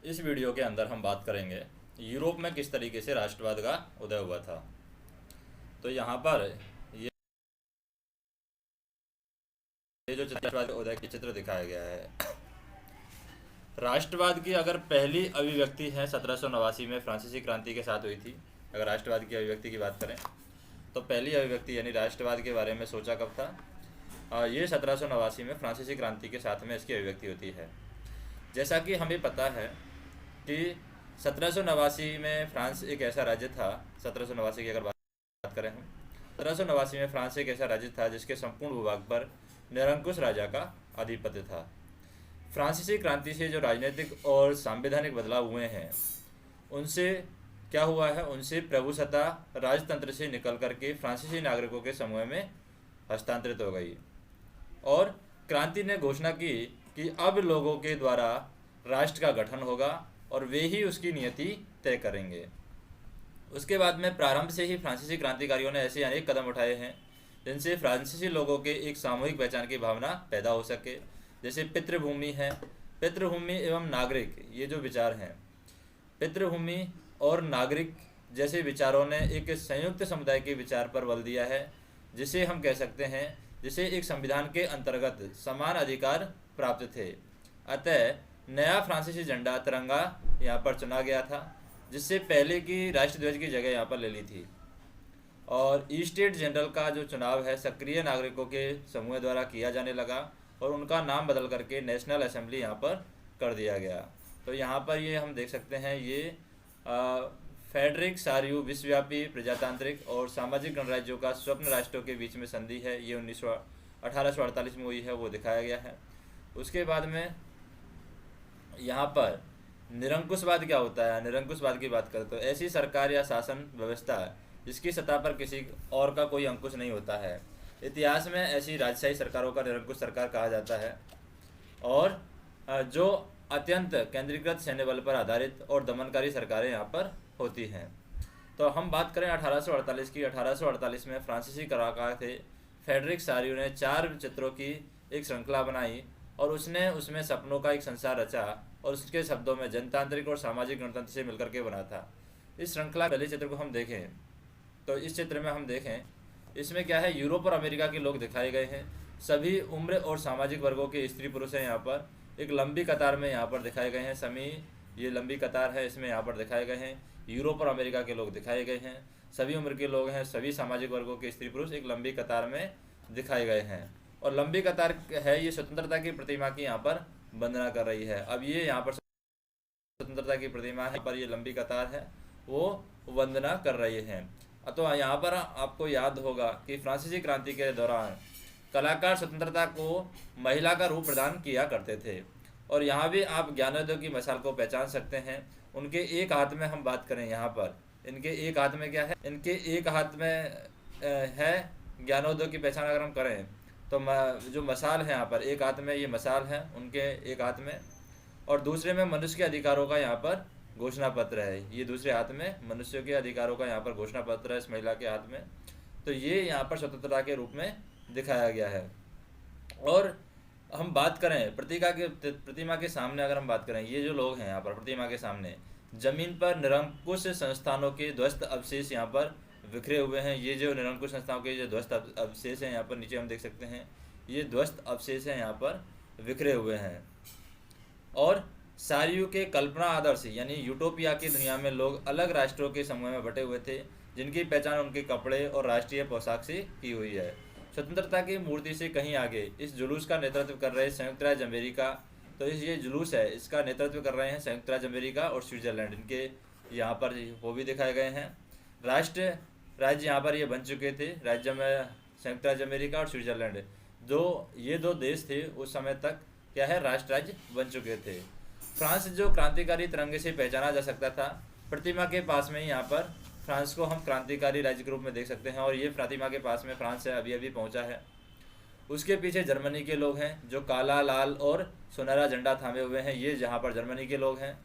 इस वीडियो के अंदर हम बात करेंगे यूरोप में किस तरीके से राष्ट्रवाद का उदय हुआ था। तो यहाँ पर ये जो राष्ट्रवाद के उदय की चित्र दिखाया गया है। राष्ट्रवाद की अगर पहली अभिव्यक्ति है 1789 में फ्रांसीसी क्रांति के साथ हुई थी। अगर राष्ट्रवाद की अभिव्यक्ति की बात करें तो पहली अभिव्यक्ति यानी राष्ट्रवाद के बारे में सोचा कब था? ये 1789 में फ्रांसीसी क्रांति के साथ में इसकी अभिव्यक्ति होती है। जैसा कि हमें पता है कि 1789 में फ्रांस एक ऐसा राज्य था। 1789 की अगर बात करें हम 1789 में फ्रांस एक ऐसा राज्य था जिसके संपूर्ण भूभाग पर निरंकुश राजा का आधिपत्य था। फ्रांसीसी क्रांति से जो राजनीतिक और संवैधानिक बदलाव हुए हैं उनसे क्या हुआ है, उनसे प्रभुसत्ता राजतंत्र से निकल करके फ्रांसीसी नागरिकों के समूह में हस्तांतरित हो गई और क्रांति ने घोषणा की कि अब लोगों के द्वारा राष्ट्र का गठन होगा और वे ही उसकी नियति तय करेंगे। उसके बाद में प्रारंभ से ही फ्रांसीसी क्रांतिकारियों ने ऐसे अनेक कदम उठाए हैं जिनसे फ्रांसीसी लोगों के एक सामूहिक पहचान की भावना पैदा हो सके। जैसे पितृभूमि है, पितृभूमि एवं नागरिक, ये जो विचार हैं, पितृभूमि और नागरिक जैसे विचारों ने एक संयुक्त समुदाय के विचार पर बल दिया है, जिसे हम कह सकते हैं जिसे एक संविधान के अंतर्गत समान अधिकार प्राप्त थे। अतः नया फ्रांसीसी झंडा तिरंगा यहाँ पर चुना गया था, जिससे पहले की राष्ट्रध्वज की जगह यहाँ पर ले ली थी। और स्टेट जनरल का जो चुनाव है सक्रिय नागरिकों के समूह द्वारा किया जाने लगा और उनका नाम बदल करके नेशनल असेंबली यहाँ पर कर दिया गया। तो यहाँ पर ये हम देख सकते हैं, ये फेडरिक सारियू विश्वव्यापी प्रजातांत्रिक और सामाजिक गणराज्यों का स्वप्न राष्ट्रों के बीच में संधि है, ये 1848 में हुई है, वो दिखाया गया है। उसके बाद में यहाँ पर निरंकुशवाद क्या होता है? निरंकुशवाद की बात करें तो ऐसी सरकार या शासन व्यवस्था जिसकी सत्ता पर किसी और का कोई अंकुश नहीं होता है। इतिहास में ऐसी राजशाही सरकारों का निरंकुश सरकार कहा जाता है और जो अत्यंत केंद्रीकृत सैन्य बल पर आधारित और दमनकारी सरकारें यहाँ पर होती हैं। तो हम बात करें 1848 की। 1848 में फ्रांसीसी कलाकार थे फेडरिक सारियू ने 4 चित्रों की एक श्रृंखला बनाई और उसने उसमें सपनों का एक संसार रचा और उसके शब्दों में जनतांत्रिक और सामाजिक गणतंत्र से मिलकर के बना था। इस श्रृंखला पहले चित्र को हम देखें तो इस चित्र में हम देखें, इसमें क्या है, यूरोप और अमेरिका के लोग दिखाए गए हैं। सभी उम्र और सामाजिक वर्गों के स्त्री पुरुष हैं यहाँ पर एक लंबी कतार में यहाँ पर दिखाए गए हैं। सभी ये लंबी कतार है, इसमें यहाँ पर दिखाए गए हैं। यूरोप और अमेरिका के लोग दिखाए गए हैं, सभी उम्र के लोग हैं, सभी सामाजिक वर्गों के स्त्री पुरुष एक लंबी कतार में दिखाए गए हैं। और लंबी कतार है ये स्वतंत्रता की प्रतिमा की यहाँ पर वंदना कर रही है। अब ये यहाँ पर स्वतंत्रता की प्रतिमा है, पर ये लंबी कतार है, वो वंदना कर रही है। तो यहाँ पर आपको याद होगा कि फ्रांसीसी क्रांति के दौरान कलाकार स्वतंत्रता को महिला का रूप प्रदान किया करते थे और यहाँ भी आप ज्ञानोदय की मिसाल को पहचान सकते हैं। उनके एक हाथ में हम बात करें, यहाँ पर इनके एक हाथ में क्या है, इनके एक हाथ में है ज्ञानोदय की पहचान अगर हम करें तो जो मसाल है यहाँ पर एक हाथ में, ये मसाल है उनके एक हाथ में और दूसरे में मनुष्य के अधिकारों का यहाँ पर घोषणा पत्र है। ये दूसरे हाथ में मनुष्यों के अधिकारों का यहाँ पर घोषणा पत्र है इस महिला के हाथ में। तो ये यहाँ पर स्वतंत्रता के रूप में दिखाया गया है। और हम बात करें प्रतिमा के सामने अगर हम बात करें, ये जो लोग हैं यहाँ पर प्रतिमा के सामने जमीन पर निरंकुश संस्थानों के ध्वस्त अवशेष यहाँ पर बिखरे हुए हैं। ये जो निरंकुश संस्थाओं के जो ध्वस्त अवशेष हैं यहाँ पर नीचे हम देख सकते हैं, ये ध्वस्त अवशेष हैं यहाँ पर बिखरे हुए हैं। और सारियू के कल्पना आदर्श यानी यूटोपिया की दुनिया में लोग अलग राष्ट्रों के समूह में बटे हुए थे जिनकी पहचान उनके कपड़े और राष्ट्रीय पोशाक से की हुई है। स्वतंत्रता की मूर्ति से कहीं आगे इस जुलूस का नेतृत्व कर रहे संयुक्त राज्य अमेरिका, तो ये जुलूस है इसका नेतृत्व कर रहे हैं संयुक्त राज्य अमेरिका और स्विट्जरलैंड, इनके यहाँ पर वो भी दिखाए गए हैं। राष्ट्र राज्य यहाँ पर ये बन चुके थे, राज्य में संयुक्त राज्य अमेरिका और स्विट्जरलैंड, ये दो देश थे उस समय तक क्या है, राष्ट्र राज्य बन चुके थे। फ्रांस जो क्रांतिकारी तिरंगे से पहचाना जा सकता था, प्रतिमा के पास में यहाँ पर फ्रांस को हम क्रांतिकारी राज्य के रूप में देख सकते हैं और ये प्रतिमा के पास में फ्रांस है, अभी अभी पहुंचा है। उसके पीछे जर्मनी के लोग हैं जो काला, लाल और सुनहरा झंडा थामे हुए हैं, ये जहाँ पर जर्मनी के लोग हैं।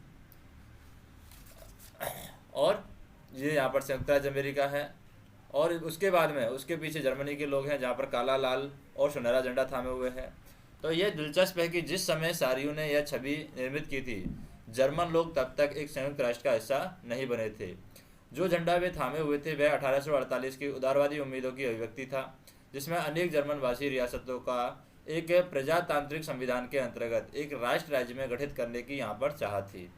और ये यहाँ पर संयुक्त राज्य अमेरिका है और उसके बाद में उसके पीछे जर्मनी के लोग हैं जहाँ पर काला, लाल और सुनहरा झंडा थामे हुए हैं। तो यह दिलचस्प है कि जिस समय सारियू ने यह छवि निर्मित की थी, जर्मन लोग तब तक एक संयुक्त राष्ट्र का हिस्सा नहीं बने थे। जो झंडा वे थामे हुए थे वह 1848 की उदारवादी उम्मीदों की अभिव्यक्ति था, जिसमें अनेक जर्मनवासी रियासतों का एक प्रजातांत्रिक संविधान के अंतर्गत एक राष्ट्र राज्य में गठित करने की यहाँ पर चाहत थी।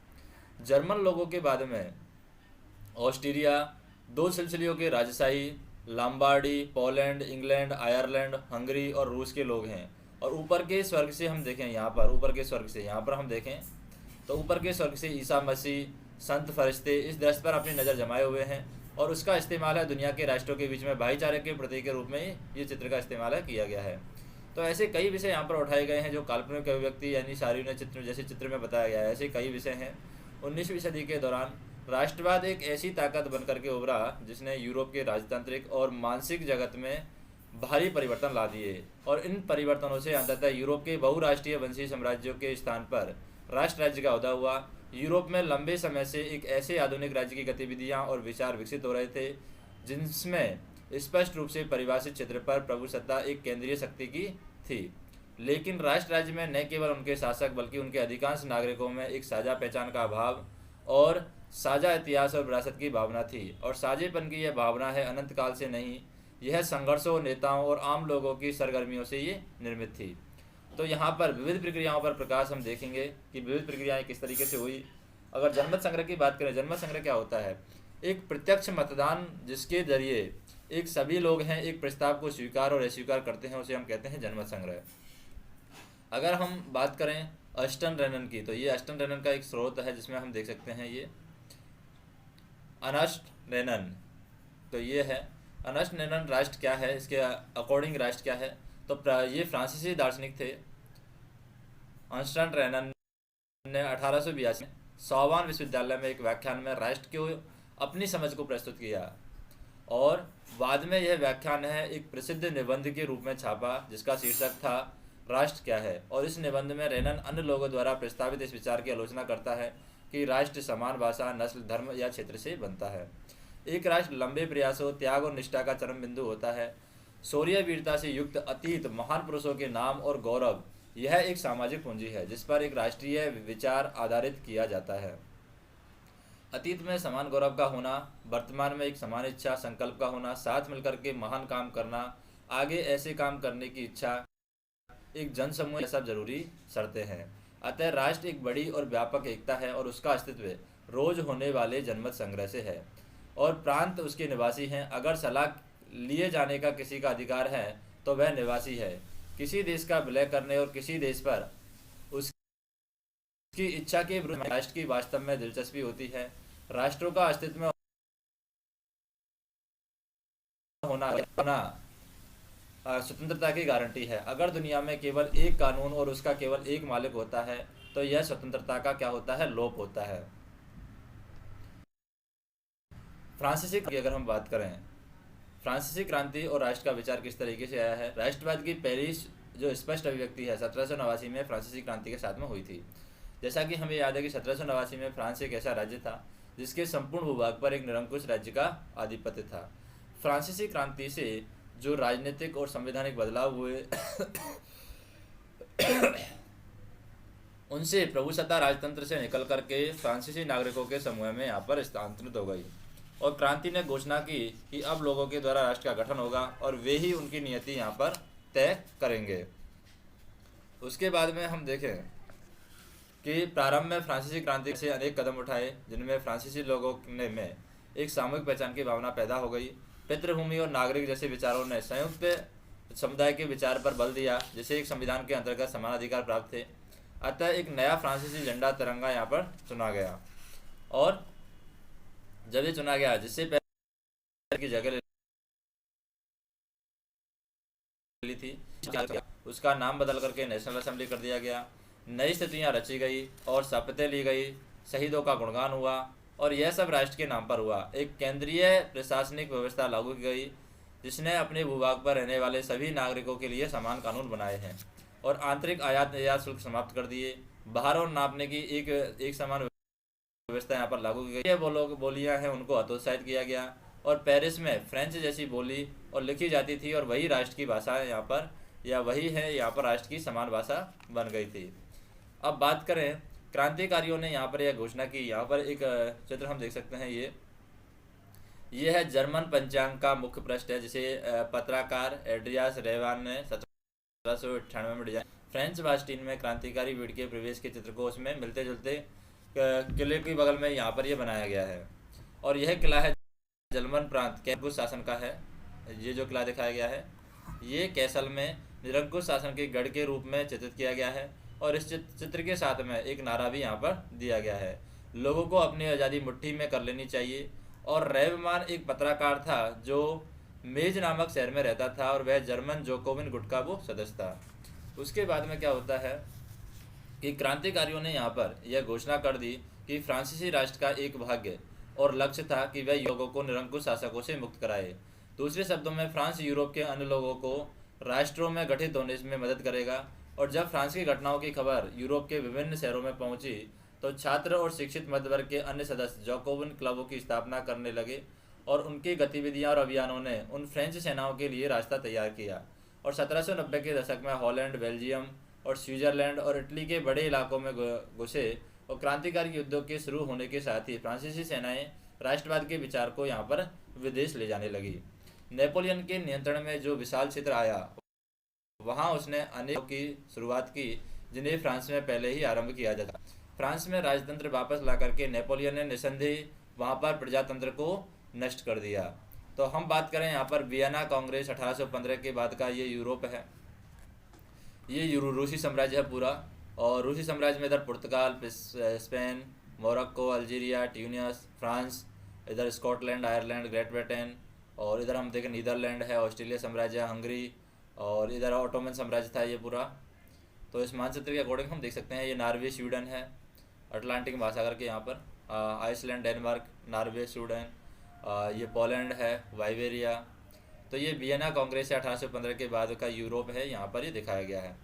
जर्मन लोगों के बाद में ऑस्ट्रिया, दो सिलसिलियों के राजशाही, Lombardy, Poland, England, Ireland, Hungary और रूस के लोग हैं। और ऊपर के स्वर्ग से हम देखें यहाँ पर, ऊपर के स्वर्ग से यहाँ पर हम देखें तो ऊपर के स्वर्ग से ईसा मसीह, संत फरिश्ते इस दृश्य पर अपनी नज़र जमाए हुए हैं और उसका इस्तेमाल है दुनिया के राष्ट्रों के बीच में भाईचारे के प्रतीक के रूप में ये चित्र का इस्तेमाल किया गया है। तो ऐसे कई विषय यहाँ पर उठाए गए हैं जो काल्पनिक अभिव्यक्ति यानी शारीरिक चित्र जैसे चित्र में बताया गया है। ऐसे कई विषय हैं। 19वीं सदी के दौरान राष्ट्रवाद एक ऐसी ताकत बनकर के उभरा जिसने यूरोप के राजतांत्रिक और मानसिक जगत में भारी परिवर्तन ला दिए और इन परिवर्तनों से अंततः यूरोप के बहुराष्ट्रीय वंशी साम्राज्यों के स्थान पर राष्ट्र राज्य का उदय हुआ। यूरोप में लंबे समय से एक ऐसे आधुनिक राज्य की गतिविधियां और विचार विकसित हो रहे थे जिनमें स्पष्ट रूप से परिभाषित क्षेत्र पर प्रभुसत्ता एक केंद्रीय शक्ति की थी, लेकिन राष्ट्र राज्य में न केवल उनके शासक बल्कि उनके अधिकांश नागरिकों में एक साझा पहचान का अभाव और साझा इतिहास और विरासत की भावना थी। और साझेपन की यह भावना है अनंत काल से नहीं, यह संघर्षों, नेताओं और आम लोगों की सरगर्मियों से ये निर्मित थी। तो यहाँ पर विविध प्रक्रियाओं पर प्रकाश हम देखेंगे कि विविध प्रक्रियाएं किस तरीके से हुई। अगर जनमत संग्रह की बात करें, जनमत संग्रह क्या होता है? एक प्रत्यक्ष मतदान जिसके जरिए एक सभी लोग हैं एक प्रस्ताव को स्वीकार और अस्वीकार करते हैं, उसे हम कहते हैं जनमत संग्रह। अगर हम बात करें अस्टन रेनन की, तो ये अस्टन रेनन का एक स्रोत है जिसमें हम देख सकते हैं ये अर्नस्ट रेनन। तो ये है अर्नस्ट रेनन। राष्ट्र क्या है, इसके अकॉर्डिंग राष्ट्र क्या है? तो ये फ्रांसीसी दार्शनिक थे। अर्नस्ट रेनन ने 1882 में सोर्बोन विश्वविद्यालय में एक व्याख्यान में राष्ट्र को अपनी समझ को प्रस्तुत किया और बाद में यह व्याख्यान है एक प्रसिद्ध निबंध के रूप में छापा जिसका शीर्षक था राष्ट्र क्या है। और इस निबंध में रेनन अन्य लोगों द्वारा प्रस्तावित इस विचार की आलोचना करता है कि राष्ट्र समान भाषा, नस्ल, धर्म या क्षेत्र से बनता है। एक राष्ट्र लंबे प्रयासों, त्याग और निष्ठा का चरम बिंदु होता है। शौर्य वीरता से युक्त अतीत महान पुरुषों के नाम और गौरव, यह एक सामाजिक पूंजी है जिस पर एक राष्ट्रीय विचार आधारित किया जाता है। अतीत में समान गौरव का होना, वर्तमान में एक समान इच्छा संकल्प का होना, साथ मिलकर के महान काम करना, आगे ऐसे काम करने की इच्छा, एक जनसमूह, यह सब जरूरी शर्तें हैं। अतः राष्ट्र एक बड़ी और व्यापक एकता है और उसका अस्तित्व रोज होने वाले जनमत संग्रह से है और प्रांत उसके निवासी हैं। अगर सलाह लिए जाने का किसी का अधिकार है तो वह निवासी है। किसी देश का विलय करने और किसी देश पर उसकी इच्छा के विरुद्ध राष्ट्र की वास्तव में दिलचस्पी होती है। राष्ट्रों का अस्तित्व में होना स्वतंत्रता की गारंटी है। अगर दुनिया में केवल एक कानून और उसका केवल एक मालिक होता है तो यह स्वतंत्रता का क्या होता है? लोप होता है। फ्रांसीसी की अगर हम बात करें, फ्रांसीसी क्रांति और राष्ट्र का विचार किस तरीके से आया है? राष्ट्रवाद की पहली जो स्पष्ट अभिव्यक्ति है 1789 में फ्रांसीसी क्रांति के साथ में हुई थी। जैसा कि हमें याद है कि 1789 में फ्रांस एक ऐसा राज्य था जिसके संपूर्ण भूभाग पर एक निरंकुश राज्य का आधिपत्य था। फ्रांसीसी क्रांति से जो राजनीतिक और संवैधानिक बदलाव हुए उनसे प्रभुसत्ता राजतंत्र से निकल करके फ्रांसीसी नागरिकों के समूह में यहाँ पर स्थानांतरित हो गई और क्रांति ने घोषणा की कि अब लोगों के द्वारा राष्ट्र का गठन होगा और वे ही उनकी नियति यहाँ पर तय करेंगे। उसके बाद में हम देखें कि प्रारंभ में फ्रांसीसी क्रांति से अनेक कदम उठाए जिनमें फ्रांसीसी लोगों ने में एक सामूहिक पहचान की भावना पैदा हो गई। पितृभूमि और नागरिक जैसे विचारों ने संयुक्त समुदाय के विचार पर बल दिया जिसे एक संविधान के अंतर्गत समान अधिकार प्राप्त थे। अतः एक नया फ्रांसीसी झंडा तिरंगा यहाँ पर चुना गया और जब ये चुना गया जिससे पहले की जगह ली थी उसका नाम बदल करके नेशनल असेंबली कर दिया गया। नई स्थितियाँ रची गई और शपथें ली गई, शहीदों का गुणगान हुआ और यह सब राष्ट्र के नाम पर हुआ। एक केंद्रीय प्रशासनिक व्यवस्था लागू की गई जिसने अपने भूभाग पर रहने वाले सभी नागरिकों के लिए समान कानून बनाए हैं और आंतरिक आयात निर्यात शुल्क समाप्त कर दिए। बाहर और नापने की एक समान व्यवस्था यहाँ पर लागू की गई। ये बोलियाँ हैं उनको हतोत्साहित किया गया और पेरिस में फ्रेंच जैसी बोली और लिखी जाती थी और वही राष्ट्र की भाषा यहाँ पर या वही है यहाँ पर राष्ट्र की समान भाषा बन गई थी। अब बात करें क्रांतिकारियों ने यहाँ पर यह घोषणा की। यहाँ पर एक चित्र हम देख सकते हैं, ये है जर्मन पंचांग का मुख्य पृष्ठ है, जिसे पत्रकार एड्रियास रेवान ने 1798 में डिजाइन। फ्रेंच बास्टीन में क्रांतिकारी भीड़ के प्रवेश के चित्र को उसमें मिलते जुलते किले के बगल में यहाँ पर यह बनाया गया है। और यह किला है जर्मन प्रांत निरंकुश शासन का है। ये जो किला दिखाया गया है ये कैसल में निरंकुश शासन के गढ़ के रूप में चित्रित किया गया है। और इस चित्र के साथ में एक नारा भी यहाँ पर दिया गया है, लोगों को अपनी आज़ादी मुट्ठी में कर लेनी चाहिए। और रेवमान एक पत्रकार था जो मेज नामक शहर में रहता था और वह जर्मन जोकोविन गुट का वो सदस्य था। उसके बाद में क्या होता है कि क्रांतिकारियों ने यहाँ पर यह घोषणा कर दी कि फ्रांसीसी राष्ट्र का एक भाग्य और लक्ष्य था कि वह लोगों को निरंकुश शासकों से मुक्त कराए। दूसरे शब्दों में फ्रांस यूरोप के अन्य लोगों को राष्ट्रों में गठित होने में मदद करेगा। और जब फ्रांस की घटनाओं की खबर यूरोप के विभिन्न शहरों में पहुंची तो छात्र और शिक्षित मध्यवर्ग के अन्य सदस्य जैकोबिन क्लबों की स्थापना करने लगे और उनकी गतिविधियां और अभियानों ने उन फ्रेंच सेनाओं के लिए रास्ता तैयार किया। और 1790 के दशक में हॉलैंड, बेल्जियम और स्विट्जरलैंड और इटली के बड़े इलाकों में घुसे। और क्रांतिकारी युद्धों के शुरू होने के साथ ही फ्रांसीसी सेनाएं राष्ट्रवाद के विचार को यहाँ पर विदेश ले जाने लगी। नेपोलियन के नियंत्रण में जो विशाल क्षेत्र आया वहाँ उसने अनेक की शुरुआत की जिन्हें फ्रांस में पहले ही आरंभ किया जाता। फ्रांस में राजतंत्र वापस ला करके नेपोलियन ने निसंदेह वहाँ पर प्रजातंत्र को नष्ट कर दिया। तो हम बात करें यहाँ पर वियना कांग्रेस 1815 के बाद का, ये यूरोप है, ये रूसी साम्राज्य है पूरा। और रूसी साम्राज्य में इधर Portugal, Spain, Morocco, Algeria, Tunis, France, इधर स्कॉटलैंड, आयरलैंड, ग्रेट ब्रिटेन, और इधर हम देखें नीदरलैंड है, ऑस्ट्रेलिया साम्राज्य, हंगरी, और इधर ऑटोमन साम्राज्य था ये पूरा। तो इस मानचित्र के अकॉर्डिंग हम देख सकते हैं ये नॉर्वे, स्वीडन है, अटलांटिक महासागर के यहाँ पर, आइसलैंड, डेनमार्क, नॉर्वे, स्वीडन, ये पोलैंड है, वाइवेरिया। तो ये वियना कांग्रेस से 1815 के बाद का यूरोप है, यहाँ पर ये दिखाया गया है।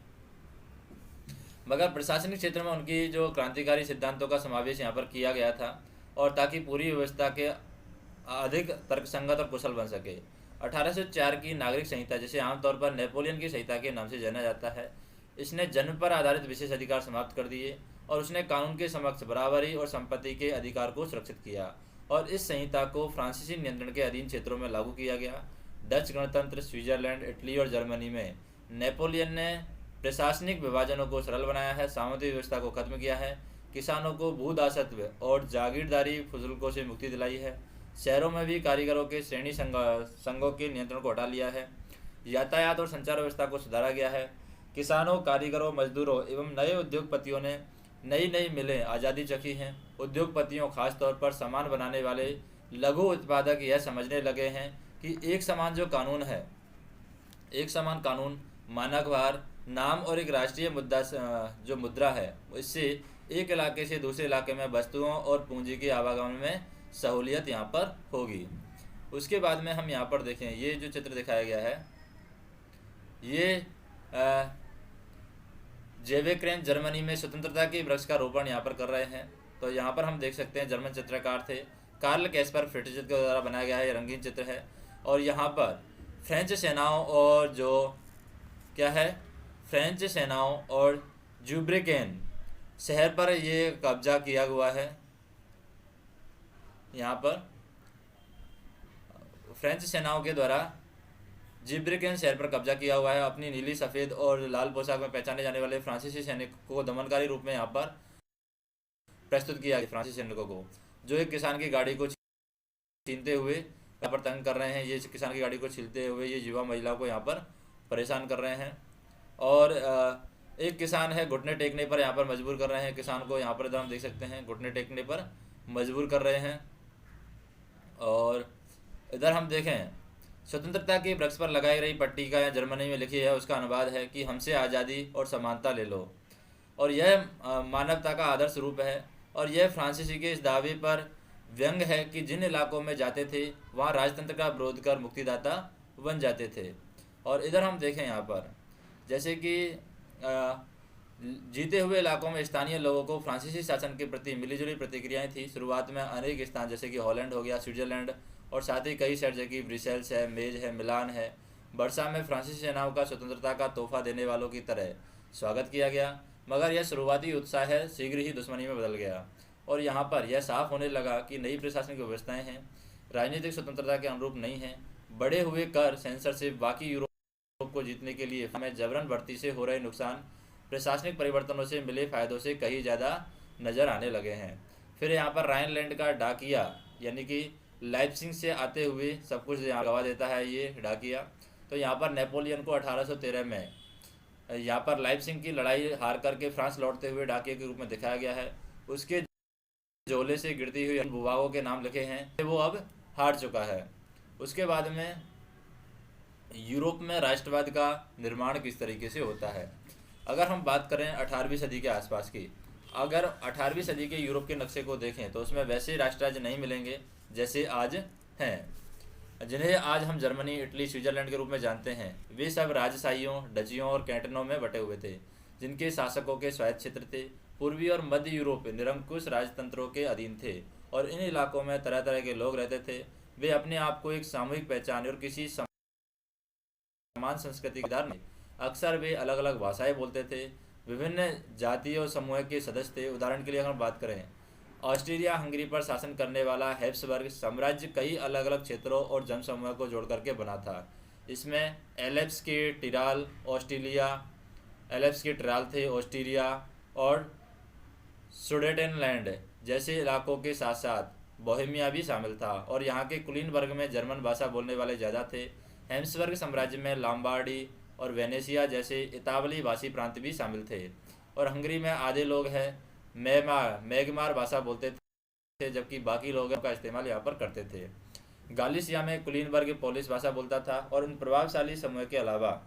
मगर प्रशासनिक क्षेत्र में उनकी जो क्रांतिकारी सिद्धांतों का समावेश यहाँ पर किया गया था और ताकि पूरी व्यवस्था के अधिक तर्कसंगत और कुशल बन सके। 1804 की नागरिक संहिता, जिसे आमतौर पर नेपोलियन की संहिता के नाम से जाना जाता है, इसने जन्म पर आधारित विशेष अधिकार समाप्त कर दिए और उसने कानून के समक्ष बराबरी और संपत्ति के अधिकार को सुरक्षित किया। और इस संहिता को फ्रांसीसी नियंत्रण के अधीन क्षेत्रों में लागू किया गया। डच गणतंत्र, स्विट्जरलैंड, इटली और जर्मनी में नेपोलियन ने प्रशासनिक विभाजनों को सरल बनाया है, सामंती व्यवस्था को खत्म किया है, किसानों को भूदासत्व और जागीरदारी फुजुल्कों से मुक्ति दिलाई है, शहरों में भी कारीगरों के श्रेणी संघों के नियंत्रण को हटा लिया है, यातायात और संचार व्यवस्था को सुधारा गया है, किसानों, कारीगरों, मजदूरों एवं नए उद्योगपतियों ने नई नई मिलें आज़ादी चखी हैं। उद्योगपतियों, खासतौर पर सामान बनाने वाले लघु उत्पादक यह समझने लगे हैं कि एक समान जो कानून है, एक समान कानून, मानक भार, नाम और एक राष्ट्रीय मुद्दा जो मुद्रा है, इससे एक इलाके से दूसरे इलाके में वस्तुओं और पूंजी के आवागमन में सहूलियत यहाँ पर होगी। उसके बाद में हम यहाँ पर देखें, ये जो चित्र दिखाया गया है ये जेवेक्रेन जर्मनी में स्वतंत्रता के वृक्ष का रोपण यहाँ पर कर रहे हैं। तो यहाँ पर हम देख सकते हैं जर्मन चित्रकार थे कार्ल कैस्पर फ्रिट्ज के द्वारा बनाया गया है, ये रंगीन चित्र है। और यहाँ पर फ्रेंच सेनाओं और जो क्या है, फ्रेंच सेनाओं और जूब्रेकेन शहर पर ये कब्जा किया हुआ है। यहाँ पर फ्रेंच सेनाओं के द्वारा जिब्रेकेन शहर पर कब्जा किया हुआ है। अपनी नीली, सफ़ेद और लाल पोशाक में पहचाने जाने वाले फ्रांसीसी सैनिकों को दमनकारी रूप में यहाँ पर प्रस्तुत किया गया। फ्रांसीसी सैनिकों को जो एक किसान की गाड़ी को छीनते हुए यहाँ पर तंग कर रहे हैं, ये किसान की गाड़ी को छीनते हुए ये युवा महिलाओं को यहाँ पर परेशान कर रहे हैं। और एक किसान है घुटने टेकने पर यहाँ पर मजबूर कर रहे हैं किसान को, यहाँ पर इधर हम देख सकते हैं घुटने टेकने पर मजबूर कर रहे हैं। और इधर हम देखें स्वतंत्रता के वृक्ष पर लगाई रही पट्टी का यहाँ जर्मनी में लिखी है, उसका अनुवाद है कि हमसे आज़ादी और समानता ले लो। और यह मानवता का आदर्श रूप है। और यह फ्रांसीसी के इस दावे पर व्यंग है कि जिन इलाकों में जाते थे वहाँ राजतंत्र का विरोध कर मुक्तिदाता बन जाते थे। और इधर हम देखें यहाँ पर जैसे कि जीते हुए इलाकों में स्थानीय लोगों को फ्रांसीसी शासन के प्रति मिलीजुली प्रतिक्रियाएं थी। शुरुआत में अनेक स्थान जैसे कि हॉलैंड हो गया, स्विट्जरलैंड और साथ ही कई शहर जैसे कि ब्रिसेल्स है, मेज है, मिलान है, वर्षा में फ्रांसीसी सेनाओं का स्वतंत्रता का तोहफा देने वालों की तरह स्वागत किया गया। मगर यह शुरुआती उत्साह है शीघ्र ही दुश्मनी में बदल गया और यहाँ पर यह साफ होने लगा कि नई प्रशासनिक व्यवस्थाएं हैं राजनीतिक स्वतंत्रता के अनुरूप नहीं हैं। बढ़े हुए कर सेंसरशिप बाकी यूरोप को जीतने के लिए हमें जबरन भर्ती से हो रहे नुकसान प्रशासनिक परिवर्तनों से मिले फायदों से कहीं ज़्यादा नज़र आने लगे हैं। फिर यहाँ पर राइनलैंड का डाकिया यानी कि लाइप्जिग से आते हुए सब कुछ यहाँ गवा देता है ये डाकिया। तो यहाँ पर नेपोलियन को 1813 में यहाँ पर लाइप्जिग की लड़ाई हार करके फ्रांस लौटते हुए डाकिया के रूप में दिखाया गया है। उसके झोले से गिरती हुई भूभागों के नाम लिखे हैं, वो अब हार चुका है। उसके बाद में यूरोप में राष्ट्रवाद का निर्माण किस तरीके से होता है। अगर हम बात करें 18वीं सदी के आसपास की, अगर 18वीं सदी के यूरोप के नक्शे को देखें तो उसमें वैसे राष्ट्रराज्य नहीं मिलेंगे जैसे आज हैं, जिन्हें आज हम जर्मनी, इटली, स्विट्जरलैंड के रूप में जानते हैं। वे सब राजशाहियों, डचियों और कैंटनों में बटे हुए थे, जिनके शासकों के स्वायत्त क्षेत्र थे। पूर्वी और मध्य यूरोप निरंकुश राजतंत्रों के अधीन थे और इन इलाकों में तरह तरह के लोग रहते थे। वे अपने आप को एक सामूहिक पहचान और किसी समान संस्कृति के में अक्सर वे अलग अलग भाषाएं बोलते थे, विभिन्न जातीय और समूह के सदस्य थे। उदाहरण के लिए अगर बात करें, ऑस्ट्रिया हंगरी पर शासन करने वाला हैब्सबर्ग साम्राज्य कई अलग अलग क्षेत्रों और जनसमूह को जोड़ करके बना था। इसमें एल्प्स के टिराल थे, ऑस्ट्रिया और सुडेटेनलैंड जैसे इलाकों के साथ साथ बोहेमिया भी शामिल था और यहाँ के कुलीनबर्ग में जर्मन भाषा बोलने वाले ज़्यादा थे। हैब्सबर्ग साम्राज्य में लॉम्बार्डी और वेनेशिया जैसे इतावली भाषी प्रांत भी शामिल थे और हंगरी में आधे लोग हैं मैगमार भाषा बोलते थे, जबकि बाकी लोग का इस्तेमाल यहाँ पर करते थे। गालिसिया में कुलीनबर्ग पोलिश भाषा बोलता था और उन प्रभावशाली समूह के अलावा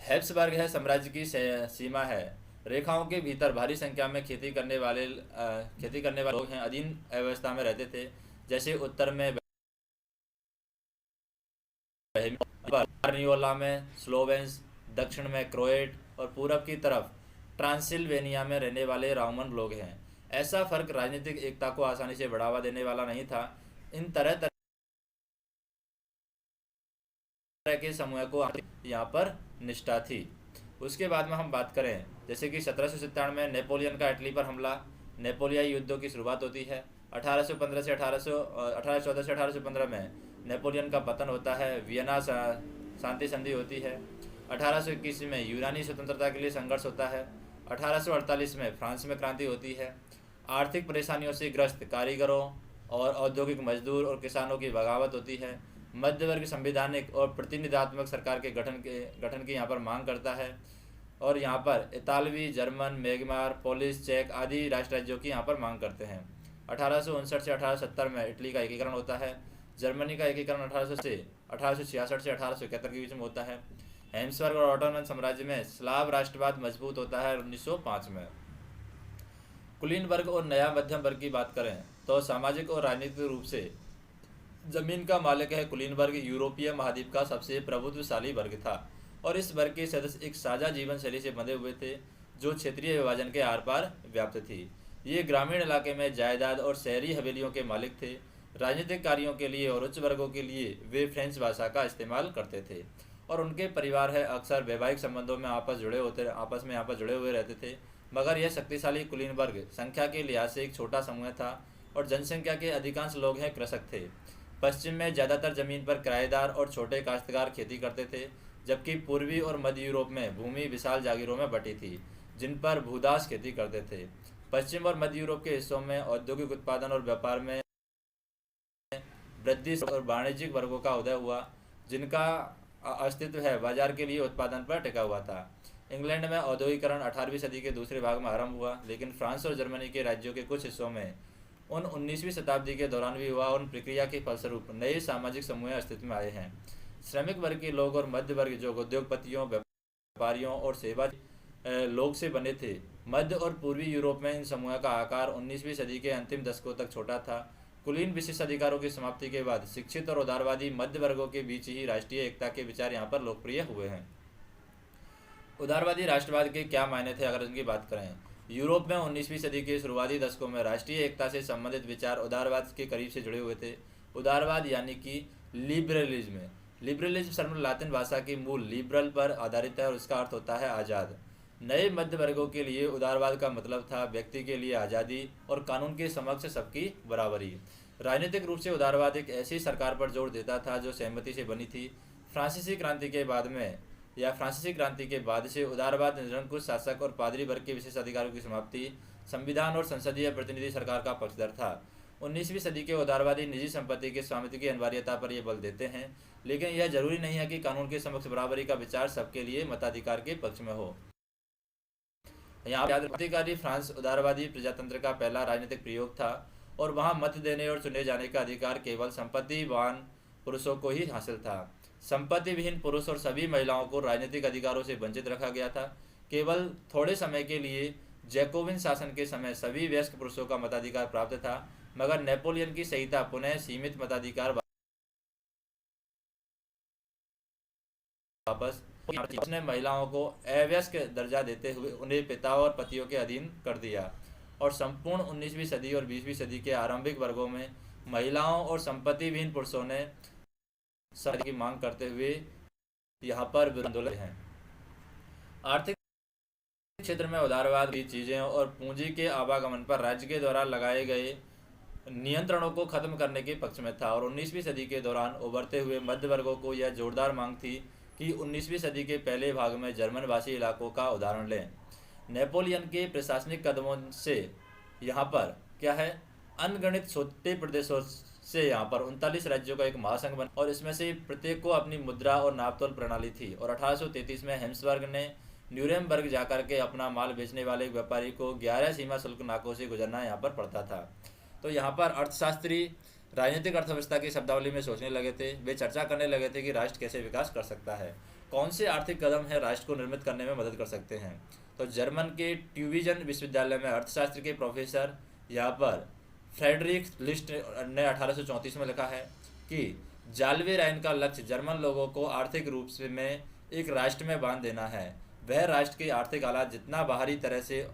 हैब्सबर्ग है साम्राज्य की सीमा है रेखाओं के भीतर भारी संख्या में खेती करने वाले लोग हैं, अधीन अवस्था में रहते थे। जैसे उत्तर में कार्नियोला में स्लोवेंस, दक्षिण में क्रोएट और पूरब की तरफ ट्रांसिल्वेनिया में रहने वाले रोमन लोग हैं। ऐसा फर्क राजनीतिक एकता को आसानी से बढ़ावा देने वाला नहीं था। इन तरह के समूह को यहाँ पर निष्ठा थी। उसके बाद में हम बात करें जैसे कि 1797 में नेपोलियन का इटली पर हमला, नेपोलियाई युद्धों की शुरुआत होती है। 1814 से 1815 में नेपोलियन का पतन होता है, वियना शांति संधि होती है। 1821 में यूनानी स्वतंत्रता के लिए संघर्ष होता है। 1848 में फ्रांस में क्रांति होती है। आर्थिक परेशानियों से ग्रस्त कारीगरों और औद्योगिक मजदूर और किसानों की बगावत होती है। मध्यवर्ग संवैधानिक और प्रतिनिधात्मक सरकार के गठन की यहाँ पर मांग करता है और यहाँ पर इतालवी, जर्मन, मैगमार, पोलिश, चेक आदि राष्ट्र राज्यों की यहाँ पर मांग करते हैं। 1859 से 1870 में इटली का एकीकरण होता है। जर्मनी का एकीकरण 1866 से 1871 के बीच में होता है। हैब्सबर्ग और ऑटोमन साम्राज्य में स्लाव राष्ट्रवाद मजबूत होता है 1905 में। कुलीनबर्ग और नया मध्यम वर्ग की बात करें तो सामाजिक और राजनीतिक रूप से जमीन का मालिक है। कुलीनबर्ग यूरोपीय महाद्वीप का सबसे प्रभुत्वशाली वर्ग था और इस वर्ग के सदस्य एक साझा जीवन शैली से बंधे हुए थे जो क्षेत्रीय विभाजन के आर पार व्याप्त थी। ये ग्रामीण इलाके में जायदाद और शहरी हवेलियों के मालिक थे। राजनीतिक कार्यों के लिए और उच्च वर्गों के लिए वे फ्रेंच भाषा का इस्तेमाल करते थे और उनके परिवार है अक्सर वैवाहिक संबंधों में आपस में जुड़े हुए रहते थे। मगर यह शक्तिशाली कुलीनबर्ग संख्या के लिहाज से एक छोटा समूह था और जनसंख्या के अधिकांश लोग हैं कृषक थे। पश्चिम में ज़्यादातर ज़मीन पर किराएदार और छोटे काश्तकार खेती करते थे, जबकि पूर्वी और मध्य यूरोप में भूमि विशाल जागीरों में बटी थी जिन पर भूदास खेती करते थे। पश्चिम और मध्य यूरोप के हिस्सों में औद्योगिक उत्पादन और व्यापार में वृद्धि और वाणिज्यिक वर्गों का उदय हुआ जिनका अस्तित्व है बाजार के लिए उत्पादन पर टिका हुआ था। इंग्लैंड में औद्योगिकरण 18वीं सदी के दूसरे भाग में आरंभ हुआ, लेकिन फ्रांस और जर्मनी के राज्यों के कुछ हिस्सों में 19वीं शताब्दी के दौरान भी हुआ और उन प्रक्रिया के फलस्वरूप नए सामाजिक समूह अस्तित्व में आए हैं। श्रमिक वर्ग के लोग और मध्य वर्ग जो उद्योगपतियों, व्यापारियों और सेवा लोग से बने थे। मध्य और पूर्वी यूरोप में इन समूह का आकार 19वीं सदी के अंतिम दशकों तक छोटा था। कुलीन विशिष्ट अधिकारों की समाप्ति के बाद शिक्षित और उदारवादी मध्य वर्गों के बीच ही राष्ट्रीय एकता के विचार यहाँ पर लोकप्रिय हुए हैं। उदारवादी राष्ट्रवाद के क्या मायने थे अगर इनकी बात करें। यूरोप में 19वीं सदी के शुरुआती दशकों में राष्ट्रीय एकता से संबंधित विचार उदारवाद के करीब से जुड़े हुए थे। उदारवाद यानी कि लिबरलिज्म शब्द लातिन भाषा की मूल लिबरल पर आधारित है और इसका अर्थ होता है आज़ाद। नए मध्य वर्गों के लिए उदारवाद का मतलब था व्यक्ति के लिए आज़ादी और कानून के समक्ष सबकी बराबरी। राजनीतिक रूप से उदारवाद एक ऐसी सरकार पर जोर देता था जो सहमति से बनी थी। फ्रांसीसी क्रांति के बाद में या फ्रांसीसी क्रांति के बाद से उदारवाद निरंकुश शासक और पादरी वर्ग के विशेष अधिकारों की समाप्ति, संविधान और संसदीय प्रतिनिधि सरकार का पक्षधर था। 19वीं सदी के उदारवादी निजी संपत्ति के स्वामित्व की अनिवार्यता पर यह बल देते हैं, लेकिन यह जरूरी नहीं है कि कानून के समक्ष बराबरी का विचार सबके लिए मताधिकार के पक्ष में हो। यहाँ क्रांतिकारी फ्रांस उदारवादी प्रजातंत्र का पहला राजनीतिक प्रयोग था और वहाँ मत देने और चुने जाने का अधिकार केवल संपत्तिवान पुरुषों को ही हासिल था। संपत्ति विहीन पुरुष और सभी महिलाओं को राजनीतिक अधिकारों से वंचित रखा गया था। केवल थोड़े समय के लिए जैकोबिन शासन के समय सभी वयस्क पुरुषों का मताधिकार प्राप्त था, मगर नेपोलियन की संहिता पुनः सीमित मताधिकार वापस उसने महिलाओं को अवयस्क दर्जा देते हुए उन्हें पिता और पतियों के अधीन कर दिया और संपूर्ण 19वीं सदी और 20वीं सदी के आरंभिक वर्गों में महिलाओं और संपत्ति विहीन पुरुषों ने सत्ता की मांग करते हुए यहाँ पर आंदोलन हैं। आर्थिक क्षेत्र में उदारवाद की चीजें और पूंजी के आवागमन पर राज्य के द्वारा लगाए गए नियंत्रणों को खत्म करने के पक्ष में था और 19वीं सदी के दौरान उभरते हुए मध्य वर्गों को यह जोरदार मांग थी कि 19वीं सदी के पहले भाग में जर्मन भाषी इलाकों का उदाहरण लें। नेपोलियन के प्रशासनिक कदमों से यहाँ पर क्या है, अनगणित छोटे प्रदेशों से यहाँ पर 39 राज्यों का एक महासंघ बना और इसमें से प्रत्येक को अपनी मुद्रा और नापतोल प्रणाली थी। और 1833 में हेम्सबर्ग ने न्यूरेमबर्ग जाकर के अपना माल बेचने वाले एक व्यापारी को 11 सीमा शुल्क नाकों से गुजरना यहाँ पर पड़ता था। तो यहाँ पर अर्थशास्त्री राजनीतिक अर्थव्यवस्था की शब्दावली में सोचने लगे थे। वे चर्चा करने लगे थे कि राष्ट्र कैसे विकास कर सकता है, कौन से आर्थिक कदम है राष्ट्र को निर्मित करने में मदद कर सकते हैं। तो जर्मन के ट्यूबिजन विश्वविद्यालय में अर्थशास्त्र के प्रोफेसर यहाँ पर फ्रेडरिक लिस्ट ने 1834 में लिखा है कि जाल्वे राइन का लक्ष्य जर्मन लोगों को आर्थिक रूप से में एक राष्ट्र में बांध देना है। वह राष्ट्र के आर्थिक हालात जितना बाहरी तरह से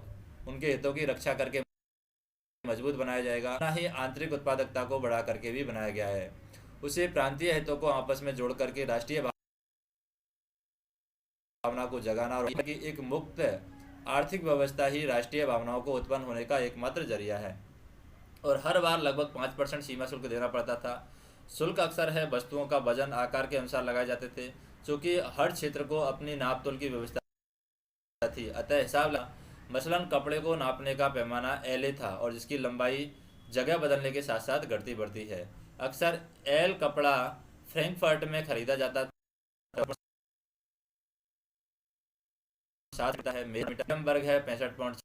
उनके हितों की रक्षा करके मजबूत बनाया जाएगा, ना ही आंतरिक उत्पादकता को बढ़ा करके भी बनाया गया है। उसे प्रांतीय हितों को आपस में जोड़ करके राष्ट्रीय भावना को जगाना और कि एक मुक्त आर्थिक व्यवस्था ही राष्ट्रीय भावनाओं को उत्पन्न होने का एकमात्र जरिया है। और हर बार लगभग 5% सीमा शुल्क देना पड़ता था। शुल्क अक्सर है वस्तुओं का वजन आकार के अनुसार लगाए जाते थे, क्योंकि हर क्षेत्र को अपनी नापतोल की व्यवस्था थी। अतः हिसाब मसलन कपड़े को नापने का पैमाना एल था और जिसकी लंबाई जगह बदलने के साथ साथ घटती बढ़ती है। अक्सर एल कपड़ा फ्रैंकफर्ट में खरीदा जाता है। मेटनबर्ग है 65.6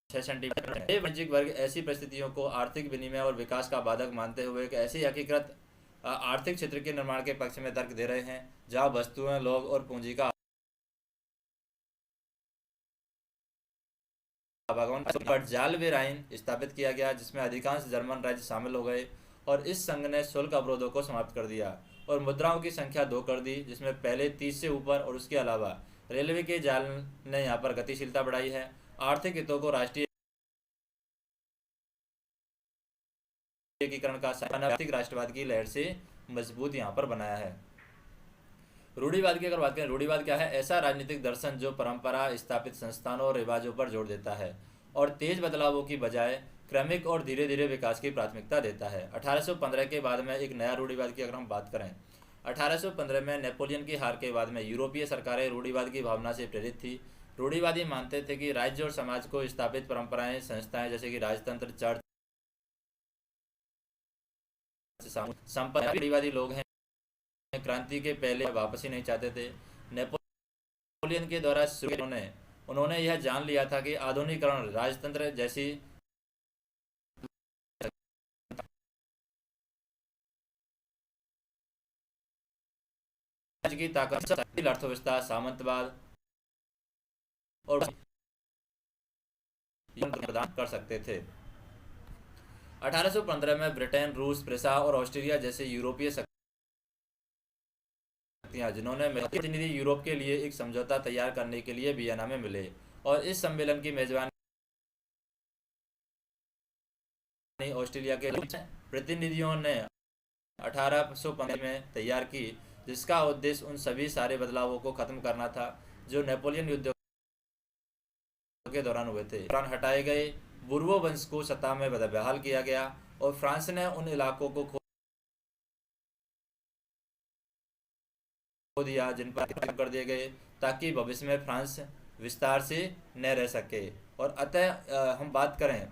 सेंटीमीटर। वाणिज्यिक वर्ग ऐसी परिस्थितियों को आर्थिक विनिमय और विकास का बाधक मानते हुए एक ऐसी एकीकृत आर्थिक क्षेत्र के निर्माण के पक्ष में तर्क दे रहे हैं जहां वस्तुएं, लोग और पूंजी का पर जाल्वे राइन स्थापित किया गया, जिसमें अधिकांश जर्मन राज्य शामिल हो गए और इस संघ ने शुल्क अवरोधों को समाप्त कर दिया और मुद्राओं की संख्या 2 कर दी, जिसमें पहले 30 से ऊपर और उसके अलावा रेलवे के जाल ने यहाँ पर गतिशीलता बढ़ाई है। आर्थिक हितों को राष्ट्रीय एकीकरण का आर्थिक राष्ट्रवाद की लहर से मजबूत यहाँ पर बनाया है। रूढ़िवाद की अगर बात करें, रूढ़िवाद क्या है? ऐसा राजनीतिक दर्शन जो परंपरा स्थापित संस्थानों और रिवाजों पर जोर देता है और तेज बदलावों की बजाय क्रमिक और धीरे धीरे विकास की प्राथमिकता देता है। 1815 के बाद में एक नया रूढ़िवाद की अगर हम बात करें, 1815 में नेपोलियन की हार के बाद में यूरोपीय सरकारें रूढ़िवाद की भावना से प्रेरित थी। रूढ़िवादी मानते थे कि राज्य और समाज को स्थापित परंपराएं, संस्थाएं जैसे कि राजतंत्र, चर्च, रूढ़िवादी लोग हैं, क्रांति के पहले वापसी नहीं चाहते थे। नेपोलियन के द्वारा उन्होंने यह जान लिया था कि आधुनिकीकरण राजतंत्र जैसी की ताकत अर्थव्यवस्था, सामंतवाद और प्रदान कर सकते थे। 1815 में ब्रिटेन, रूस, प्रेसा और ऑस्ट्रेलिया जैसे यूरोपीय जिन्होंने प्रतिनिधि यूरोप के लिए एक समझौता तैयार करने के लिए वियना में मिले और इस सम्मेलन की मेजबानी ऑस्ट्रेलिया के प्रतिनिधियों ने 1815 में तैयार की, जिसका उद्देश्य उन सभी सारे बदलावों को खत्म करना था जो नेपोलियन युद्धों के दौरान हुए थे। दौरान हटाए गए बुर्बो वंश को सत्ता में बहाल किया गया और फ्रांस ने उन इलाकों को खो दिया जिन पर कर दिए गए ताकि भविष्य में फ्रांस विस्तार से न रह सके। और अतः हम बात करें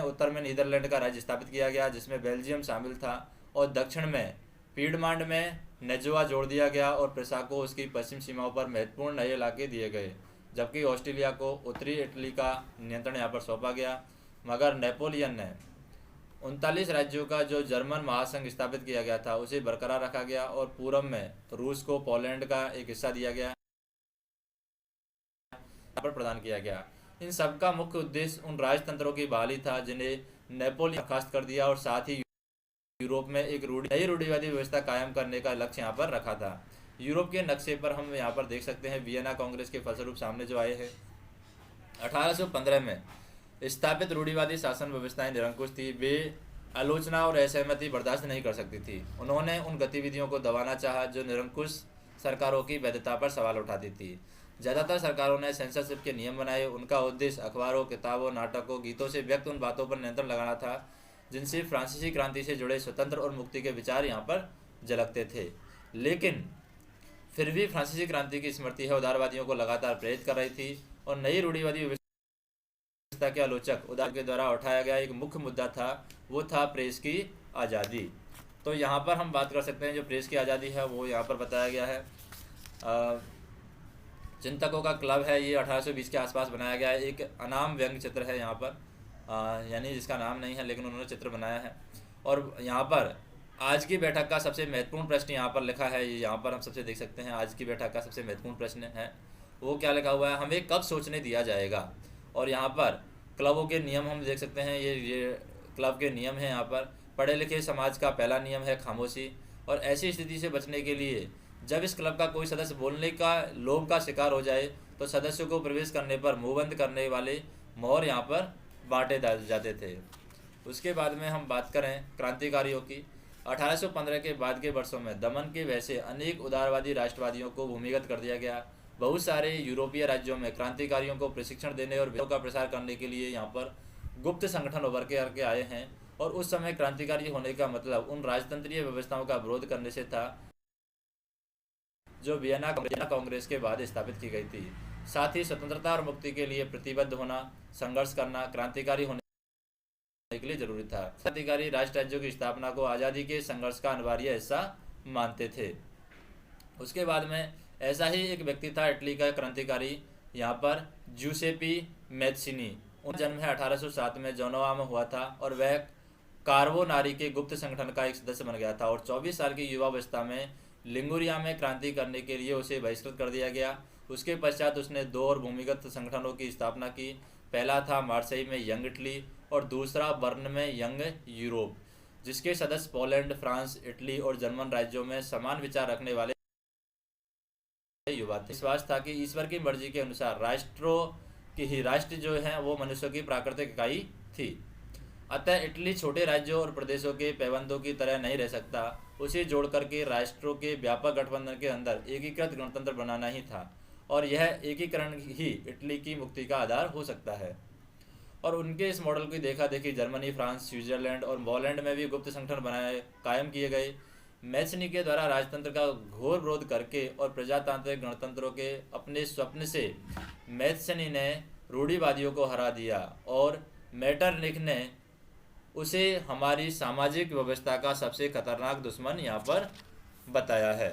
उत्तर में नीदरलैंड का राज्य स्थापित किया गया जिसमें बेल्जियम शामिल था और दक्षिण में पीडमांड में नेजोआ जोड़ दिया गया और प्रेसा को उसकी पश्चिम सीमाओं पर महत्वपूर्ण नए इलाके दिए गए, जबकि ऑस्ट्रेलिया को उत्तरी इटली का नियंत्रण यहाँ पर सौंपा गया। मगर नेपोलियन ने 39 राज्यों का जो जर्मन महासंघ स्थापित किया गया था उसे बरकरार रखा गया और पूर्व में रूस को पोलैंड का एक हिस्सा दिया गया पर प्रदान किया गया। इन सब का मुख्य उद्देश्य उन राजतंत्रों की बहाली था जिन्हें नेपोलियन बर्खास्त कर दिया और साथ ही यूरोप में एक नई रूढ़िवादी व्यवस्था कायम करने का लक्ष्य यहाँ पर रखा था। यूरोप के नक्शे पर हम यहाँ पर देख सकते हैं वियना कांग्रेस के फलस्वरूप सामने जो आए हैं। 1815 में स्थापित रूढ़िवादी शासन व्यवस्थाएं निरंकुश थी, वे आलोचना और असहमति बर्दाश्त नहीं कर सकती थी। उन्होंने उन गतिविधियों को दबाना चाहा जो निरंकुश सरकारों की वैधता पर सवाल उठाती थी। ज़्यादातर सरकारों ने सेंसरशिप के नियम बनाए। उनका उद्देश्य अखबारों, किताबों, नाटकों, गीतों से व्यक्त उन बातों पर नियंत्रण लगाना था जिनसे फ्रांसीसी क्रांति से जुड़े स्वतंत्र और मुक्ति के विचार यहाँ पर झलकते थे। लेकिन फिर भी फ्रांसीसी क्रांति की स्मृति है उदारवादियों को लगातार प्रेरित कर रही थी और नई रूढ़िवादी व्यवस्था के आलोचक उदार के द्वारा उठाया गया एक मुख्य मुद्दा था, वो था प्रेस की आज़ादी। तो यहाँ पर हम बात कर सकते हैं जो प्रेस की आज़ादी है वो यहाँ पर बताया गया है। चिंतकों का क्लब है, ये 1820 के आसपास बनाया गया है। एक अनाम व्यंग्य चित्र है यहाँ पर, यानी जिसका नाम नहीं है लेकिन उन्होंने चित्र बनाया है। और यहाँ पर आज की बैठक का सबसे महत्वपूर्ण प्रश्न यहाँ पर लिखा है, यहाँ पर हम सबसे देख सकते हैं आज की बैठक का सबसे महत्वपूर्ण प्रश्न है वो क्या लिखा हुआ है, हमें कब सोचने दिया जाएगा। और यहाँ पर क्लबों के नियम हम देख सकते हैं, ये क्लब के नियम हैं। यहाँ पर पढ़े लिखे समाज का पहला नियम है खामोशी। और ऐसी स्थिति से बचने के लिए जब इस क्लब का कोई सदस्य बोलने का लोभ का शिकार हो जाए तो सदस्यों को प्रवेश करने पर मुंहबंद करने वाले मोहर यहाँ पर बांटे जाते थे। उसके बाद में हम बात करें क्रांतिकारियों की, 1815 के बाद के वर्षों में दमन के वैसे अनेक उदारवादी राष्ट्रवादियों को भूमिगत कर दिया गया। बहुत सारे यूरोपीय राज्यों में क्रांतिकारियों को प्रशिक्षण देने और विचारों का प्रसार करने के लिए यहाँ पर गुप्त संगठन उभर के आए हैं। और उस समय क्रांतिकारी होने का मतलब उन राजतंत्रीय व्यवस्थाओं का विरोध करने से था जो वियना कांग्रेस के बाद स्थापित की गई थी। साथ ही स्वतंत्रता और मुक्ति के लिए प्रतिबद्ध होना, संघर्ष करना क्रांतिकारी होने के लिए जरूरी था। क्रांतिकारी राष्ट्र राज्यों की स्थापना को आज़ादी के संघर्ष का अनिवार्य हिस्सा मानते थे। उसके बाद में ऐसा ही एक व्यक्ति था इटली का क्रांतिकारी, यहाँ पर जूसेपी मैत्सिनी। उनका जन्म है 1807 में जोनोवा में हुआ था और वह कार्बोनारी के गुप्त संगठन का एक सदस्य बन गया था। और 24 साल की युवावस्था में लिंगुरिया में क्रांति करने के लिए उसे बहिष्कृत कर दिया गया। उसके पश्चात उसने 2 और भूमिगत संगठनों की स्थापना की। पहला था मार्सेई में यंग इटली और दूसरा बर्न में यंग यूरोप, जिसके सदस्य पोलैंड, फ्रांस, इटली और जर्मन राज्यों में समान विचार रखने वाले युवा थे। विश्वास था कि ईश्वर की मर्जी के अनुसार राष्ट्र जो है वो मनुष्यों की प्राकृतिक इकाई थी। अतः इटली छोटे राज्यों और प्रदेशों के पैबंदों की तरह नहीं रह सकता। उसे जोड़ करके राष्ट्रों के व्यापक गठबंधन के अंदर एकीकृत गणतंत्र बनाना ही था और यह एकीकरण ही इटली की मुक्ति का आधार हो सकता है। और उनके इस मॉडल की देखा देखी जर्मनी, फ्रांस, स्विट्जरलैंड और पोलैंड में भी गुप्त संगठन कायम किए गए। मैत्सिनी के द्वारा राजतंत्र का घोर विरोध करके और प्रजातांत्रिक गणतंत्रों के अपने स्वप्न से मैत्सिनी ने रूढ़िवादियों को हरा दिया और मेटरनिख ने उसे हमारी सामाजिक व्यवस्था का सबसे खतरनाक दुश्मन यहाँ पर बताया है।